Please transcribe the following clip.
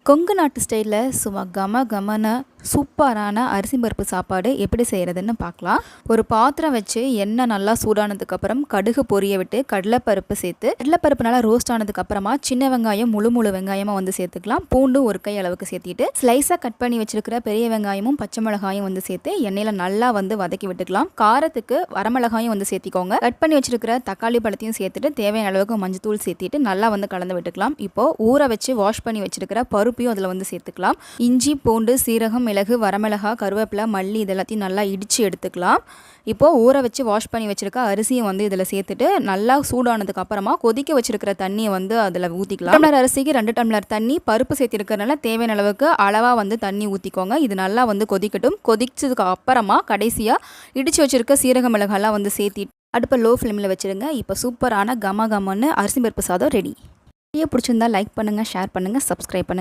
கொங்கு நாட்டு ஸ்டைலில் சும்மா கம சூப்பரான அரிசி பருப்பு சாப்பாடு எப்படி செய்கிறதுன்னு பார்க்கலாம். ஒரு பாத்திரம் வச்சு எண்ணெய் நல்லா சூடானதுக்கப்புறம் கடுகு பொரிய விட்டு கடலைப்பருப்பு சேர்த்து, கடலைப்பருப்பு நல்லா ரோஸ்ட் ஆனதுக்கப்புறமா சின்ன வெங்காயம் முழு வெங்காயமாக வந்து சேர்த்துக்கலாம். பூண்டு ஒரு கை அளவுக்கு சேர்த்திட்டு ஸ்லைஸாக கட் பண்ணி வச்சிருக்கிற பெரிய வெங்காயமும் பச்சை மிளகாயும் வந்து சேர்த்து எண்ணெயில் நல்லா வந்து வதக்கி விட்டுக்கலாம். காரத்துக்கு வரமிளகாயும் வந்து சேர்த்திக்கோங்க. கட் பண்ணி வச்சிருக்கிற தக்காளி பழத்தையும் சேர்த்துட்டு தேவையான அளவுக்கு மஞ்சத்தூள் சேர்த்திட்டு நல்லா வந்து கலந்து விட்டுக்கலாம். இப்போ ஊற வச்சு வாஷ் பண்ணி வச்சிருக்கிற பருப்பையும் அதில் வந்து சேர்த்துக்கலாம். இஞ்சி பூண்டு சீரகம் மிளகு வரமிளகா கருவேப்பிலை மல்லி இதெல்லாத்தையும் நல்லா இடித்து எடுத்துக்கலாம். இப்போது ஊற வச்சு வாஷ் பண்ணி வச்சுருக்க அரிசியை வந்து இதில் சேர்த்துட்டு நல்லா சூடானதுக்கு அப்புறமா கொதிக்க வச்சுருக்கிற தண்ணியை வந்து அதில் ஊற்றிக்கலாம். டம்ளர் அரிசிக்கு 2 டம்ளர் தண்ணி, பருப்பு சேர்த்திருக்கிறதுனால தேவையான அளவுக்கு அளவாக வந்து தண்ணி ஊற்றிக்கோங்க. இது நல்லா வந்து கொதிக்கட்டும். கொதிச்சதுக்கு அப்புறமா கடைசியாக இடித்து வச்சுருக்க சீரக மிளகாலாம் வந்து சேர்த்திட்டு அடுப்பை லோ ஃப்ளேமில் வச்சுருங்க. இப்போ சூப்பரான கமன்னு அரிசி பருப்பு சாதம் ரெடி. வீடியோ பிடிச்சிருந்தா லைக் பண்ணுங்கள், ஷேர் பண்ணுங்கள், சப்ஸ்கிரைப் பண்ணுங்கள்.